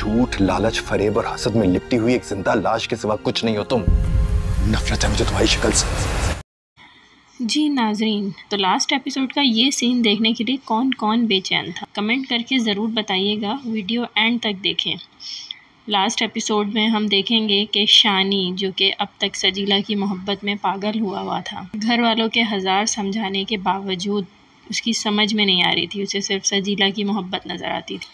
झूठ, लालच, फरेब और हसद में लिपटी हुई एक जिंदा लाश के सिवा कुछ नहीं हो तुम। नफरत है मुझे तुम्हारी शक्ल से। जी नाजरीन, तो लास्ट एपिसोड का ये सीन देखने के लिए कौन कौन बेचैन था, कमेंट करके ज़रूर बताइएगा। वीडियो एंड तक देखें। लास्ट एपिसोड में हम देखेंगे कि शानी, जो कि अब तक सजीला की मोहब्बत में पागल हुआ था, घर वालों के हज़ार समझाने के बावजूद उसकी समझ में नहीं आ रही थी, उसे सिर्फ सजीला की मोहब्बत नज़र आती थी।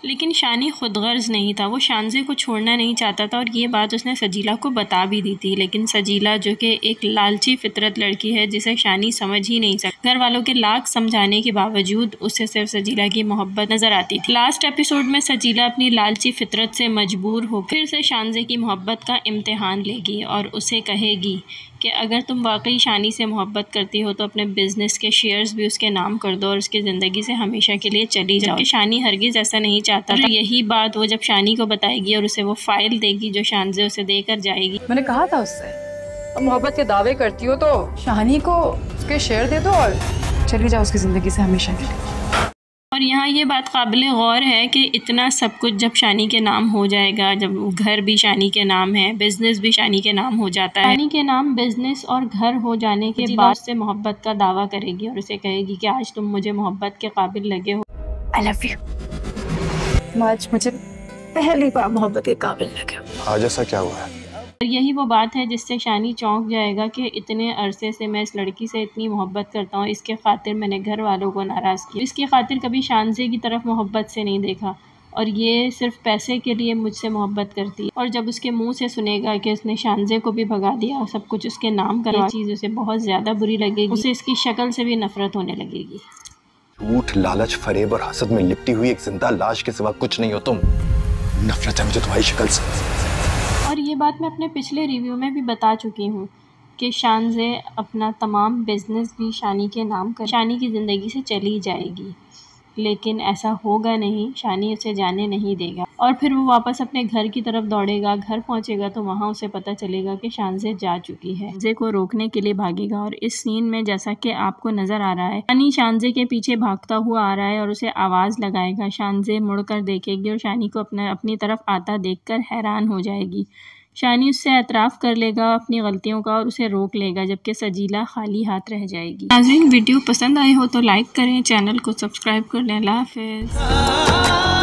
लेकिन शानी खुद गर्ज नहीं था, वो शानज़े को छोड़ना नहीं चाहता था और ये बात उसने सजीला को बता भी दी थी। लेकिन सजीला, जो कि एक लालची फितरत लड़की है जिसे शानी समझ ही नहीं सकती, घर वालों के लाख समझाने के बावजूद उसे सिर्फ सजीला की मोहब्बत नज़र आती थी। लास्ट एपिसोड में सजीला अपनी लालची फितरत से मजबूर हो फिर से शानज़े की मोहब्बत का इम्तिहान लेगी और उसे कहेगी कि अगर तुम वाकई शानी से मोहब्बत करती हो तो अपने बिजनेस के शेयर्स भी उसके नाम कर दो और उसकी ज़िंदगी से हमेशा के लिए चली जाओ। कि शानी हरगिज़ ऐसा नहीं चाहता था। यही बात वो जब शानी को बताएगी और उसे वो फाइल देगी जो शानज़े उसे देकर जाएगी। मैंने कहा था उससे, अब मोहब्बत के दावे करती हो तो शानी को उसके शेयर दे दो और चली जाओ उसकी ज़िंदगी से हमेशा के लिए। और यहाँ ये बात काबिल गौर है कि इतना सब कुछ जब शानी के नाम हो जाएगा, जब घर भी शानी के नाम है, बिजनेस भी शानी के नाम हो जाता है, शानी के नाम बिजनेस और घर हो जाने के बाद से मोहब्बत का दावा करेगी और उसे कहेगी कि आज तुम मुझे मोहब्बत के काबिल लगे हो। I love you। आज मुझे पहली बार मोहब्बत के काबिल लगे हो। आज ऐसा क्या हुआ है? और यही वो बात है जिससे शानी चौंक जाएगा कि इतने अरसे से मैं इस लड़की से इतनी मोहब्बत करता हूँ, इसके खातिर मैंने घर वालों को नाराज़ किया, इसकी खातिर कभी शानज़े की तरफ मोहब्बत से नहीं देखा और ये सिर्फ पैसे के लिए मुझसे मोहब्बत करती है। और जब उसके मुंह से सुनेगा कि उसने शानज़े को भी भगा दिया और सब कुछ उसके नाम करवा, चीज़ उसे बहुत ज़्यादा बुरी लगेगी, उसे इसकी शक्ल से भी नफरत होने लगेगी। झूठ, लालच, फरेब और हसद में लिपटी हुई एक जिंदा लाश के सिवा कुछ नहीं हो तुम। नफरत है मुझे तुम्हारी शक्ल से। और ये बात मैं अपने पिछले रिव्यू में भी बता चुकी हूँ कि शानज़े अपना तमाम बिजनेस भी शानी के नाम कर शानी की ज़िंदगी से चली जाएगी, लेकिन ऐसा होगा नहीं, शानी उसे जाने नहीं देगा। और फिर वो वापस अपने घर की तरफ दौड़ेगा, घर पहुंचेगा तो वहाँ उसे पता चलेगा कि शानज़े जा चुकी है। शानज़े को रोकने के लिए भागेगा और इस सीन में जैसा कि आपको नज़र आ रहा है, शानी शानज़े के पीछे भागता हुआ आ रहा है और उसे आवाज़ लगाएगा। शानज़े मुड़कर देखेगी और शानी को अपनी तरफ आता देखकर हैरान हो जाएगी। शानी उससे एतराफ़ कर लेगा अपनी गलतियों का और उसे रोक लेगा, जबकि सजीला खाली हाथ रह जाएगी। नाज़रीन, वीडियो पसंद आए हो तो लाइक करें, चैनल को सब्सक्राइब कर लें। अल्लाह हाफ़िज़।